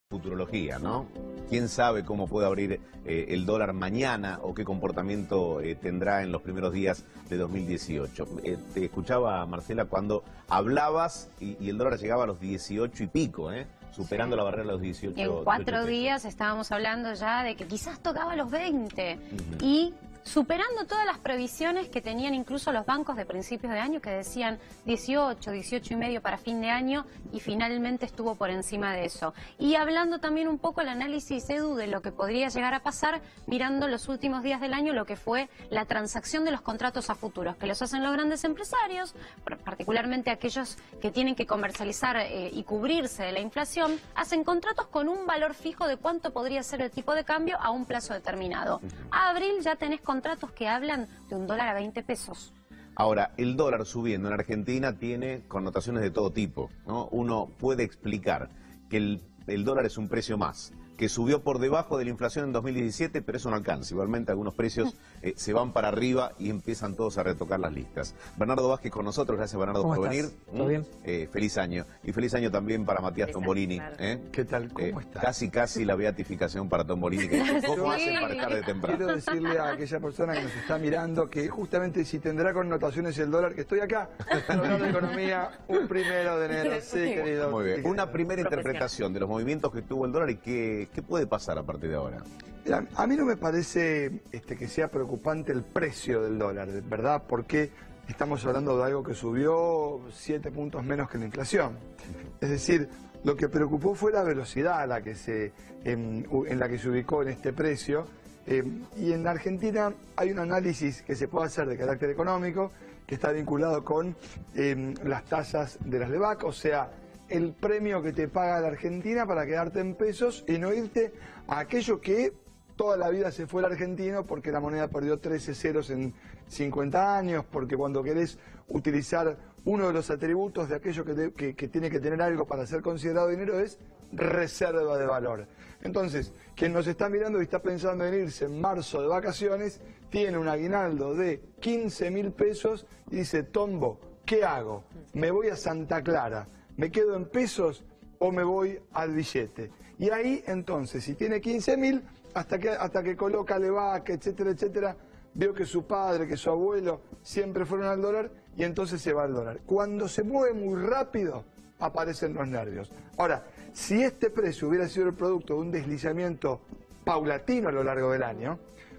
Futurología, ¿no? ¿Quién sabe cómo puede abrir el dólar mañana o qué comportamiento tendrá en los primeros días de 2018? Te escuchaba, Marcela, cuando hablabas y el dólar llegaba a los 18 y pico, superando la barrera de los 18. Y en 4 días estábamos hablando ya de que quizás tocaba los 20 y superando todas las previsiones que tenían incluso los bancos de principios de año que decían 18, 18 y medio para fin de año y finalmente estuvo por encima de eso. Y hablando también un poco el análisis, Edu, de lo que podría llegar a pasar mirando los últimos días del año, lo que fue la transacción de los contratos a futuros, que los hacen los grandes empresarios, particularmente aquellos que tienen que comercializar y cubrirse de la inflación, hacen contratos con un valor fijo de cuánto podría ser el tipo de cambio a un plazo determinado. A abril ya tenés contratos que hablan de un dólar a 20 pesos. Ahora, el dólar subiendo en Argentina tiene connotaciones de todo tipo, ¿no? Uno puede explicar que el dólar es un precio más, que subió por debajo de la inflación en 2017, pero eso no alcanza. Igualmente algunos precios se van para arriba y empiezan todos a retocar las listas. Bernardo Vázquez con nosotros, gracias Bernardo por venir. ¿Todo bien? Feliz año. Y feliz año también para Matías Tombolini. ¿Qué tal? ¿Cómo estás? Casi la beatificación para Tombolini. ¿Cómo hacen para estar de temprano? Quiero decirle a aquella persona que nos está mirando que justamente si tendrá connotaciones el dólar, que estoy acá, hablando de economía, un 1 de enero. Sí, querido. Muy bien. Una primera interpretación de los movimientos que tuvo el dólar y ¿qué puede pasar a partir de ahora? Mira, a mí no me parece que sea preocupante el precio del dólar, ¿verdad? Porque estamos hablando de algo que subió 7 puntos menos que la inflación. Es decir, lo que preocupó fue la velocidad a la que en la que se ubicó en este precio. Y en Argentina hay un análisis que se puede hacer de carácter económico que está vinculado con las tasas de las LEBAC, o sea, el premio que te paga la Argentina para quedarte en pesos y no irte a aquello que toda la vida se fue el argentino porque la moneda perdió 13 ceros en 50 años, porque cuando querés utilizar uno de los atributos de aquello que tiene que tener algo para ser considerado dinero es reserva de valor. Entonces, quien nos está mirando y está pensando en irse en marzo de vacaciones, tiene un aguinaldo de 15.000 pesos y dice, Tombo, ¿qué hago? ¿Me voy a Santa Clara? ¿Me quedo en pesos o me voy al billete? Y ahí, entonces, si tiene 15.000, hasta que coloca LEBAC, etcétera, etcétera, veo que su padre, que su abuelo siempre fueron al dólar y entonces se va al dólar. Cuando se mueve muy rápido, aparecen los nervios. Ahora, si este precio hubiera sido el producto de un deslizamiento paulatino a lo largo del año,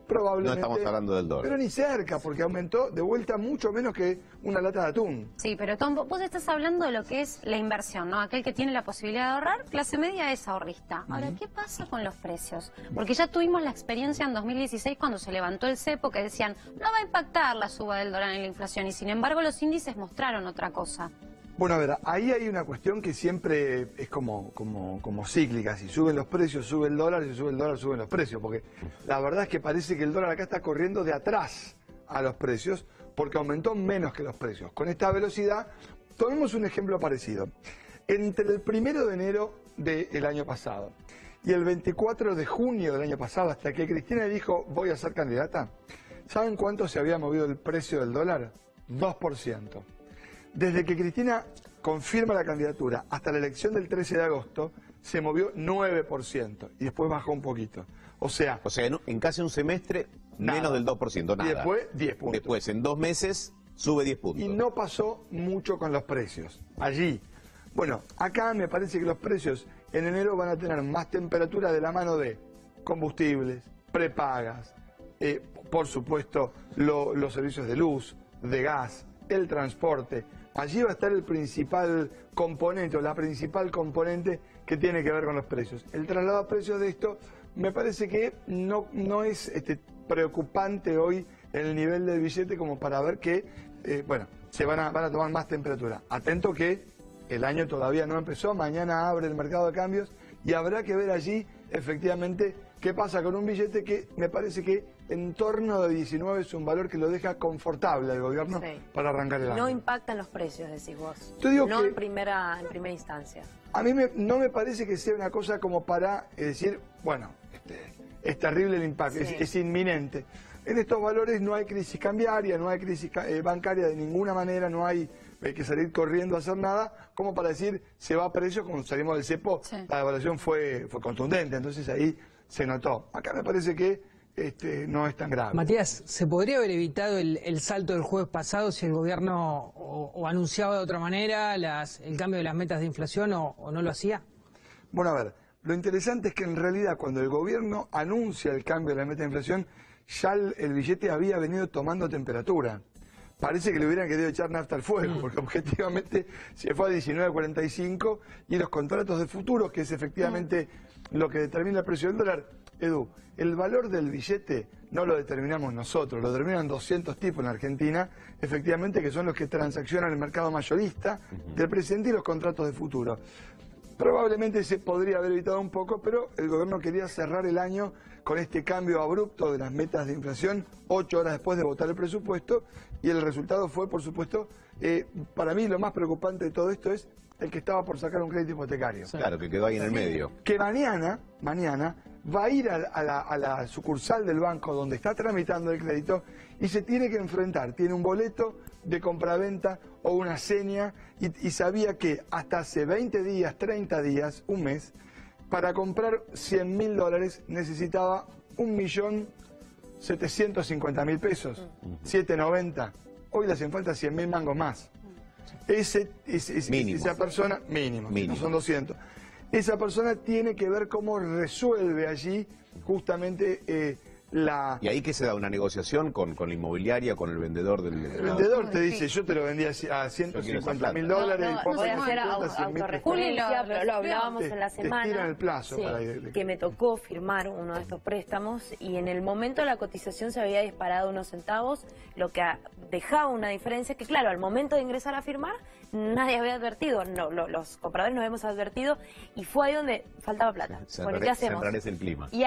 probablemente... No estamos hablando del dólar. Pero ni cerca, porque aumentó de vuelta mucho menos que una lata de atún. Sí, pero Tom, vos estás hablando de lo que es la inversión, ¿no? Aquel que tiene la posibilidad de ahorrar, clase media es ahorrista. Ahora, ¿qué pasa con los precios? Porque ya tuvimos la experiencia en 2016 cuando se levantó el cepo que decían no va a impactar la suba del dólar en la inflación y sin embargo los índices mostraron otra cosa. Bueno, a ver, ahí hay una cuestión que siempre es como cíclica. Si suben los precios, sube el dólar, si sube el dólar, suben los precios. Porque la verdad es que parece que el dólar acá está corriendo de atrás a los precios porque aumentó menos que los precios. Con esta velocidad, tomemos un ejemplo parecido. Entre el 1 de enero del año pasado y el 24 de junio del año pasado, hasta que Cristina dijo voy a ser candidata, ¿saben cuánto se había movido el precio del dólar? 2%. Desde que Cristina confirma la candidatura hasta la elección del 13 de agosto, se movió 9% y después bajó un poquito. O sea en casi un semestre, nada. Menos del 2%, nada. Y después 10 puntos. Después, en 2 meses, sube 10 puntos. Y no pasó mucho con los precios. Allí. Bueno, acá me parece que los precios en enero van a tener más temperatura de la mano de combustibles, prepagas, por supuesto los servicios de luz, de gas, el transporte. Allí va a estar el principal componente o la principal componente que tiene que ver con los precios. El traslado a precios de esto me parece que no es preocupante hoy el nivel del billete como para ver que, se van a tomar más temperatura. Atento que el año todavía no empezó, mañana abre el mercado de cambios y habrá que ver allí efectivamente qué pasa con un billete que me parece que en torno de 19 es un valor que lo deja confortable al gobierno para arrancar el año. No impactan los precios, decís vos. Te digo no que en primera instancia. A mí no me parece que sea una cosa como para decir, bueno, es terrible el impacto, es inminente. En estos valores no hay crisis cambiaria, no hay crisis bancaria de ninguna manera, no hay hay que salir corriendo a hacer nada, como para decir, se va a precio, cuando salimos del cepo, Sí. la devaluación fue contundente, entonces ahí se notó. Acá me parece que no es tan grave. Matías, ¿se podría haber evitado el salto del jueves pasado si el gobierno o anunciaba de otra manera el cambio de las metas de inflación o no lo hacía? Bueno, a ver, lo interesante es que en realidad cuando el gobierno anuncia el cambio de la meta de inflación, ya el billete había venido tomando temperatura. Parece que le hubieran querido echar nafta al fuego, porque objetivamente se fue a 19.45 y los contratos de futuros, que es efectivamente lo que determina el precio del dólar. Edu, el valor del billete no lo determinamos nosotros, lo determinan 200 tipos en Argentina, efectivamente, que son los que transaccionan el mercado mayorista del presente y los contratos de futuro. Probablemente se podría haber evitado un poco, pero el gobierno quería cerrar el año con este cambio abrupto de las metas de inflación 8 horas después de votar el presupuesto, y el resultado fue, por supuesto, para mí lo más preocupante de todo esto es el que estaba por sacar un crédito hipotecario. Claro, que quedó ahí en el medio. Que mañana va a ir a la sucursal del banco donde está tramitando el crédito y se tiene que enfrentar. Tiene un boleto de compraventa o una seña y sabía que hasta hace 20 días, 30 días, un mes, para comprar $100.000 necesitaba 1.750.000 pesos, 790. Hoy le hacen falta 100.000 mangos más. Mínimo. Esa persona, mínimo, no son 200. Esa persona tiene que ver cómo resuelve allí justamente ¿Y ahí que se da una negociación con la inmobiliaria, con el vendedor del... El vendedor te dice, yo te lo vendí a $150.000 No, y vos voy a hacer 100.000 autorreferencia, pero lo hablábamos en la te tiran semana. el plazo para Que me tocó firmar uno de estos préstamos y en el momento la cotización se había disparado unos centavos, lo que dejaba una diferencia que, claro, al momento de ingresar a firmar, nadie había advertido, no, los compradores no habíamos advertido y fue ahí donde faltaba plata. Bueno, ¿qué hacemos? Se enrarece el clima. Y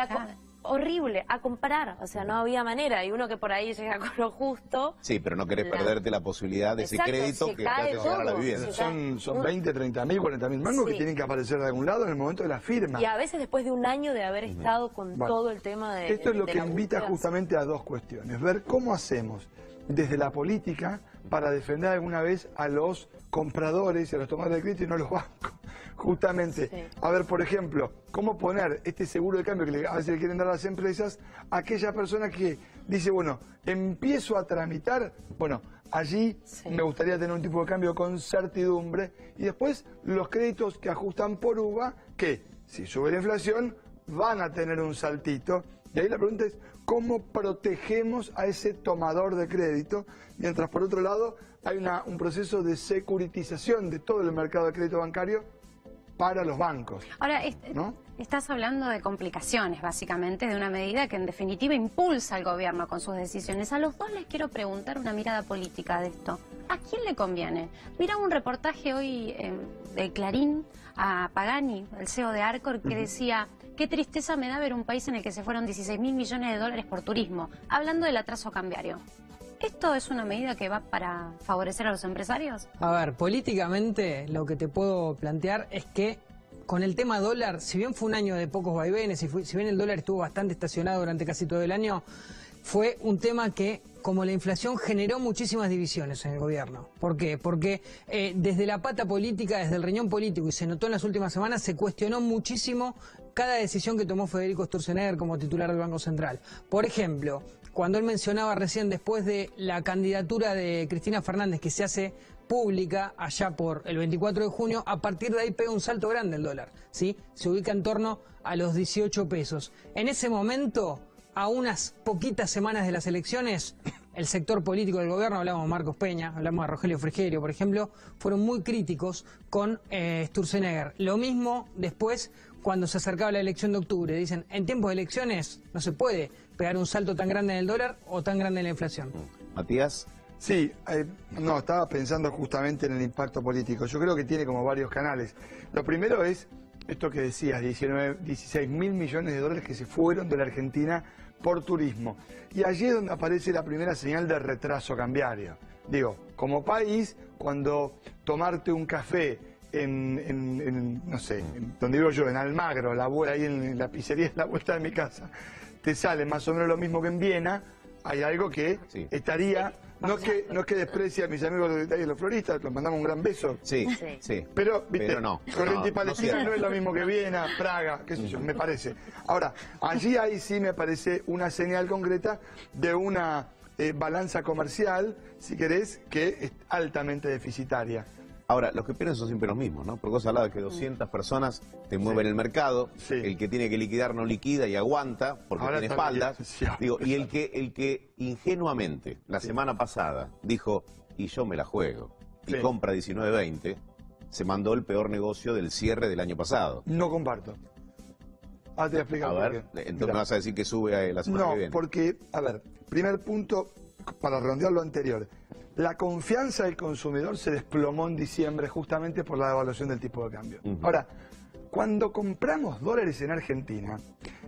horrible, a comparar, o sea, no había manera, y uno que por ahí llega con lo justo. Sí, pero no querés perderte la posibilidad de ese crédito que te hace llegar a la vivienda. Son 20, 30.000, 40.000 mangos que tienen que aparecer de algún lado en el momento de la firma. Y a veces después de un año de haber estado con todo el tema de... Esto es lo que invita justamente a dos cuestiones, ver cómo hacemos desde la política para defender alguna vez a los compradores y a los tomadores de crédito y no a los bancos. Justamente, a ver, por ejemplo, cómo poner este seguro de cambio que a veces le quieren dar a las empresas a aquella persona que dice, bueno, empiezo a tramitar, bueno, allí me gustaría tener un tipo de cambio con certidumbre, y después los créditos que ajustan por UVA, que si sube la inflación van a tener un saltito, y ahí la pregunta es, ¿cómo protegemos a ese tomador de crédito? Mientras por otro lado hay un proceso de securitización de todo el mercado de crédito bancario para los bancos. Ahora, ¿no? Estás hablando de complicaciones, básicamente, de una medida que en definitiva impulsa al gobierno con sus decisiones. A los dos les quiero preguntar una mirada política de esto. ¿A quién le conviene? Mira un reportaje hoy de Clarín a Pagani, el CEO de Arcor, que decía: qué tristeza me da ver un país en el que se fueron 16.000 millones de dólares por turismo, hablando del atraso cambiario. ¿Esto es una medida que va para favorecer a los empresarios? A ver, políticamente lo que te puedo plantear es que con el tema dólar, si bien fue un año de pocos vaivenes, si bien el dólar estuvo bastante estacionado durante casi todo el año, fue un tema que, como la inflación, generó muchísimas divisiones en el gobierno. ¿Por qué? Porque desde la pata política, desde el riñón político, y se notó en las últimas semanas, se cuestionó muchísimo cada decisión que tomó Federico Sturzenegger como titular del Banco Central. Por ejemplo, cuando él mencionaba recién, después de la candidatura de Cristina Fernández, que se hace pública allá por el 24 de junio, a partir de ahí pega un salto grande el dólar, ¿sí? Se ubica en torno a los 18 pesos. En ese momento, a unas poquitas semanas de las elecciones, el sector político del gobierno, hablamos de Marcos Peña, hablamos de Rogelio Frigerio, por ejemplo, fueron muy críticos con Sturzenegger. Lo mismo después, cuando se acercaba la elección de octubre. Dicen, en tiempos de elecciones no se puede pegar un salto tan grande en el dólar o tan grande en la inflación. Matías. Sí, no, estaba pensando justamente en el impacto político. Yo creo que tiene como varios canales. Lo primero es esto que decías, 16.000 millones de dólares que se fueron de la Argentina por turismo. Y allí es donde aparece la primera señal de retraso cambiario. Digo, como país, cuando tomarte un café no sé, donde vivo yo, en Almagro, ahí en la pizzería de la vuelta de mi casa, te sale más o menos lo mismo que en Viena, hay algo que estaría... No es que desprecie a mis amigos de Italia y los floristas, los mandamos un gran beso. Sí. Pero, viste, Pero no. Corrientes y Palestina no es lo mismo que Viena, Praga, qué sé yo, me parece. Ahora, ahí sí me parece una señal concreta de una balanza comercial, si querés, que es altamente deficitaria. Ahora, los que pierden son siempre los mismos, ¿no? Porque vos hablabas de que 200 personas te mueven el mercado, el que tiene que liquidar no liquida y aguanta porque Ahora tiene espaldas. Digo, y el que ingenuamente la semana pasada dijo, y yo me la juego, y compra 19.20, se mandó el peor negocio del cierre del año pasado. No comparto. Ahora te voy a explicar por qué. Entonces Mirá. me vas a decir que sube la semana que viene. No, porque, a ver, primer punto, para redondear lo anterior. La confianza del consumidor se desplomó en diciembre justamente por la devaluación del tipo de cambio. Ahora, cuando compramos dólares en Argentina,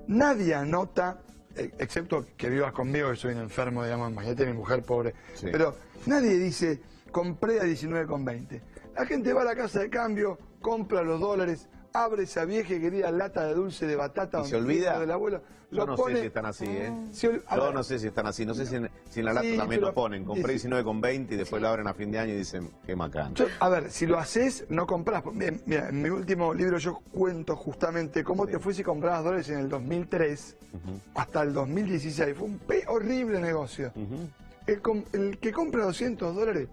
nadie anota, excepto que vivas conmigo, que soy un enfermo, digamos, imagínate mi mujer pobre, pero nadie dice, compré a 19,20. La gente va a la casa de cambio, compra los dólares, abre esa vieja y querida lata de dulce de batata y se olvida del abuelo. Yo no sé si están así, Yo no sé si están así. No sé si en la lata también lo ponen. Compré 19,20 y después la abren a fin de año y dicen, qué macán. A ver, si lo haces, no comprás. Mira, en mi último libro yo cuento justamente cómo te fue si comprabas dólares en el 2003 hasta el 2016. Fue un horrible negocio. El que compra 200 dólares...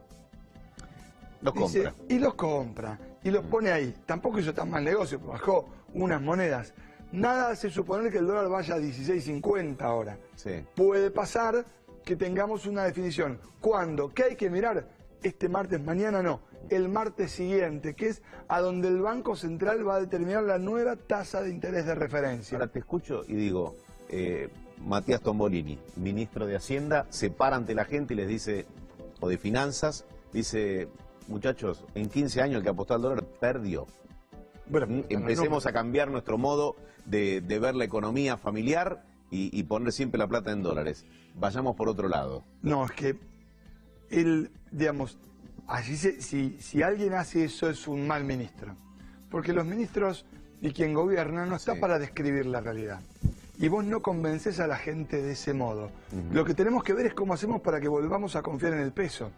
Los compra. Y los compra. Y los pone ahí. Tampoco hizo tan mal negocio, bajó unas monedas. Nada hace suponer que el dólar vaya a 16.50 ahora. Puede pasar que tengamos una definición. ¿Cuándo? ¿Qué hay que mirar? Este martes, mañana no. El martes siguiente, que es a donde el Banco Central va a determinar la nueva tasa de interés de referencia. Ahora te escucho y digo, Matías Tombolini, ministro de Hacienda, se para ante la gente y les dice, o de Finanzas, dice, muchachos, en 15 años el que apostó al dólar perdió. Bueno, empecemos a cambiar nuestro modo de ver la economía familiar y poner siempre la plata en dólares. Vayamos por otro lado. No, es que él, digamos, allí si alguien hace eso es un mal ministro. Porque los ministros y quien gobierna no está para describir la realidad. Y vos no convences a la gente de ese modo. Lo que tenemos que ver es cómo hacemos para que volvamos a confiar en el peso.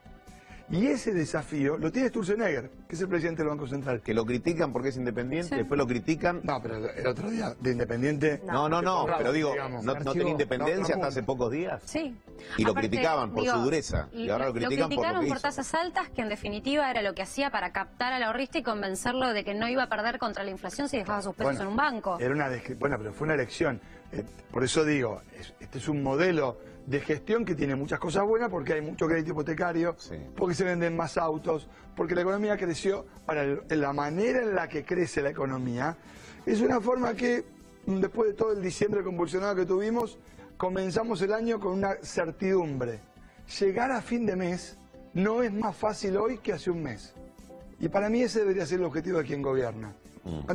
Y ese desafío lo tiene Sturzenegger, que es el presidente del Banco Central. Que lo critican porque es independiente, después lo critican... No, pero el otro día, de independiente... No, pero digo, ¿no tenía independencia hasta hace pocos días? Sí. Y lo criticaban por su dureza, y ahora lo critican por lo que por tasas altas, que en definitiva era lo que hacía para captar al ahorrista y convencerlo de que no iba a perder contra la inflación si dejaba sus pesos en un banco. Era pero fue una elección. Por eso digo, este es un modelo de gestión que tiene muchas cosas buenas porque hay mucho crédito hipotecario, porque se venden más autos, porque la economía creció. Ahora, la manera en la que crece la economía es una forma que, después de todo el diciembre convulsionado que tuvimos, comenzamos el año con una certidumbre. Llegar a fin de mes no es más fácil hoy que hace un mes. Y para mí ese debería ser el objetivo de quien gobierna.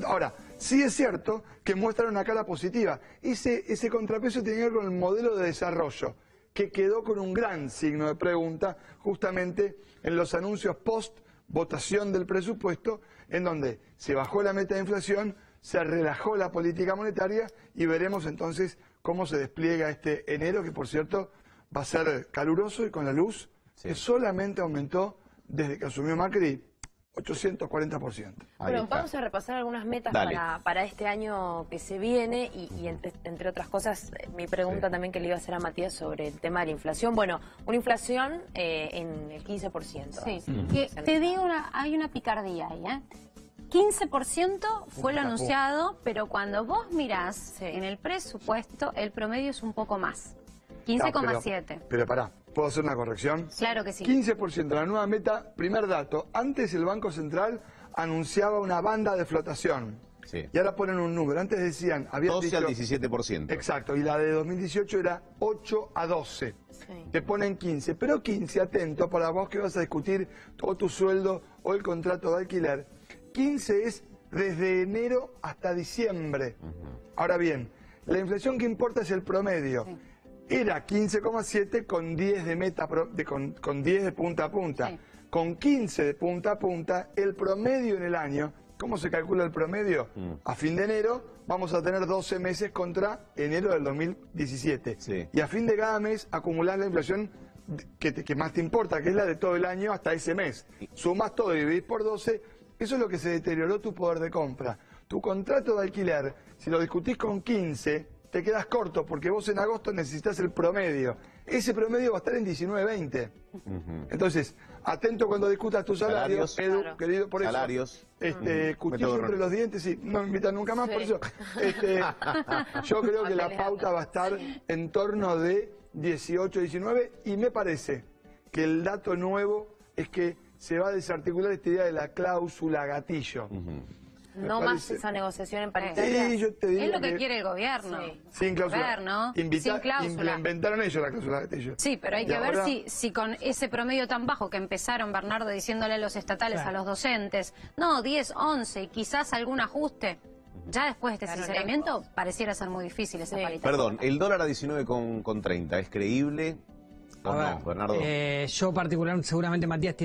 Ahora, sí es cierto que muestran una cara positiva. Ese contrapeso tiene que ver con el modelo de desarrollo, que quedó con un gran signo de pregunta justamente en los anuncios post votación del presupuesto, en donde se bajó la meta de inflación, se relajó la política monetaria y veremos entonces cómo se despliega este enero, que por cierto va a ser caluroso y con la luz que solamente aumentó desde que asumió Macri 840%. Bueno, vamos a repasar algunas metas para este año que se viene y entre otras cosas, mi pregunta también que le iba a hacer a Matías sobre el tema de la inflación. Bueno, una inflación en el 15%. Sí, te digo, hay una picardía ahí, 15% fue lo anunciado, pero cuando vos mirás en el presupuesto, el promedio es un poco más, 15,7. Pero pará, ¿puedo hacer una corrección? Claro que sí. 15%, la nueva meta, primer dato. Antes el Banco Central anunciaba una banda de flotación. Y ahora ponen un número. Antes decían... 12 al 17%. Exacto, y la de 2018 era 8 a 12. Te ponen 15. Pero 15, atento, para vos que vas a discutir o tu sueldo o el contrato de alquiler. 15 es desde enero hasta diciembre. Ahora bien, la inflación que importa es el promedio. Era 15,7 con 10 de meta, con 10 de punta a punta. Con 15 de punta a punta, el promedio en el año, ¿cómo se calcula el promedio? A fin de enero, vamos a tener 12 meses contra enero del 2017. Sí. Y a fin de cada mes acumular la inflación que más te importa, que es la de todo el año hasta ese mes. Sumas todo y dividís por 12, eso es lo que se deterioró tu poder de compra. Tu contrato de alquiler, si lo discutís con 15, te quedas corto porque vos en agosto necesitas el promedio. Ese promedio va a estar en 19-20. Entonces, atento cuando discutas tus salarios, Edu, claro. Querido, por Salarios. eso. Cuchillo entre los dientes, sí, no me invitan nunca más, por eso. Yo creo que la pauta va a estar en torno de 18, 19, y me parece que el dato nuevo es que se va a desarticular esta idea de la cláusula gatillo. No Me más parece- esa negociación en paritaria. Sí, yo te diría Es lo que quiere el gobierno. Sí. Sin cláusula. Gobierno, Invita- sin cláusula. Inventaron ellos la cláusula gatillo. Sí, pero hay Y que ver ahora- si con ese promedio tan bajo que empezaron, Bernardo, diciéndole a los estatales, Claro. a los docentes, no, 10, 11, y quizás algún ajuste. Ya después de este Claro, sinceramiento, pareciera ser muy difícil esa Sí. paritaria. Perdón, el dólar a 19,30, ¿es creíble o A no, ver, Bernardo? yo particularmente, seguramente Matías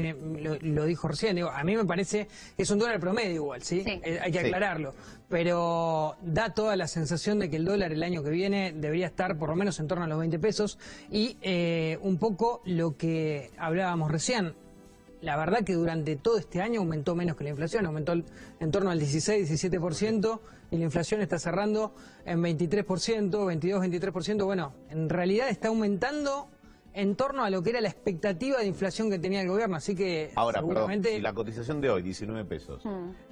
lo dijo recién, digo, a mí me parece que es un dólar promedio igual, ¿sí? Sí. Hay que Sí. aclararlo. Pero da toda la sensación de que el dólar el año que viene debería estar por lo menos en torno a los 20 pesos. Y un poco lo que hablábamos recién, la verdad que durante todo este año aumentó menos que la inflación, aumentó en torno al 16-17%, y la inflación está cerrando en 23%, 22-23%. Bueno, en realidad está aumentando en torno a lo que era la expectativa de inflación que tenía el gobierno, así que Ahora, perdón, seguramente... si la cotización de hoy, 19 pesos,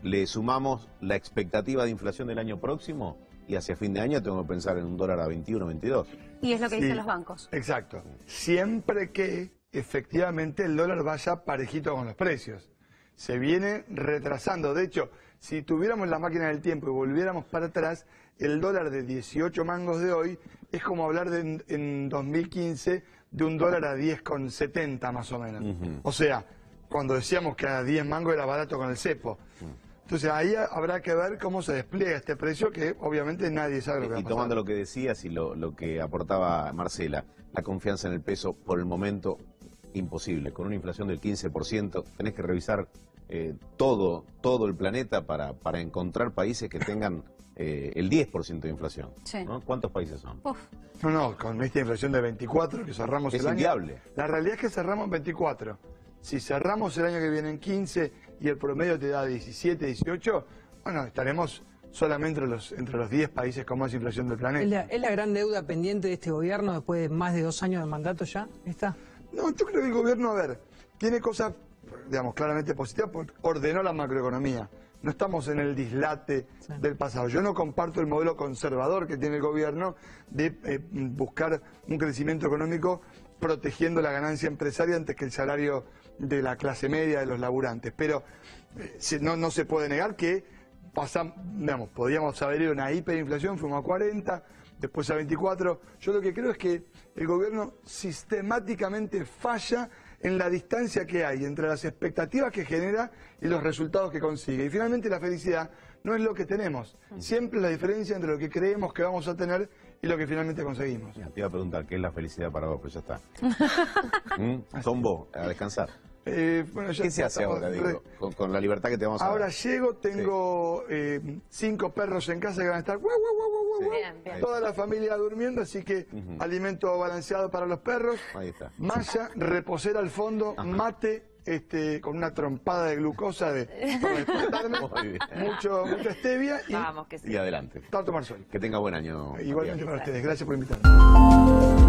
le sumamos la expectativa de inflación del año próximo, y hacia fin de año tengo que pensar en un dólar a 21, 22. Y es lo que Sí. dicen los bancos. Exacto. Siempre que efectivamente el dólar vaya parejito con los precios. Se viene retrasando. De hecho, si tuviéramos la máquina del tiempo y volviéramos para atrás, el dólar de 18 mangos de hoy es como hablar en 2015 de un dólar a 10,70 más o menos. O sea, cuando decíamos que a 10 mangos era barato con el cepo. Entonces ahí habrá que ver cómo se despliega este precio, que obviamente nadie sabe lo que va a Y pasar. tomando lo que decías y lo que aportaba Marcela, la confianza en el peso por el momento imposible. Con una inflación del 15%, tenés que revisar todo el planeta para encontrar países que tengan el 10% de inflación. Sí. ¿No? ¿Cuántos países son? Uf, No, con esta inflación de 24 que cerramos Es el año. inviable. La realidad es que cerramos en 24. Si cerramos el año que viene en 15 y el promedio te da 17, 18, bueno, estaremos solamente entre los 10 países con más inflación del planeta. ¿Es la gran deuda pendiente de este gobierno después de más de 2 años de mandato ya? ¿Está? No, yo creo que el gobierno, a ver, tiene cosas, digamos, claramente positivas, porque ordenó la macroeconomía. No estamos en el dislate del pasado. Yo no comparto el modelo conservador que tiene el gobierno de buscar un crecimiento económico protegiendo la ganancia empresaria antes que el salario de la clase media, de los laburantes. Pero no se puede negar que podíamos haber ido a una hiperinflación, fuimos a 40, después a 24. Yo lo que creo es que el gobierno sistemáticamente falla en la distancia que hay entre las expectativas que genera y los resultados que consigue. Y finalmente la felicidad no es lo que tenemos, siempre la diferencia entre lo que creemos que vamos a tener y lo que finalmente conseguimos. Ya, te iba a preguntar, ¿qué es la felicidad para vos? Pues ya está. Con vos, a descansar. Bueno, ya ¿Qué se hace estamos ahora, digo, con la libertad que te vamos a Ahora dar? llego, tengo 5 perros en casa que van a estar guau, guau, guau, guau, guau, Bien, bien. toda la familia durmiendo, así que alimento balanceado para los perros, Ahí está. malla, reposera al fondo, mate, con una trompada de glucosa para despertarme, Muy bien. mucha stevia y Vamos, que sí. Y adelante. para tomar sol. Que tenga buen año. Igualmente Matías. para ustedes, gracias por invitarme.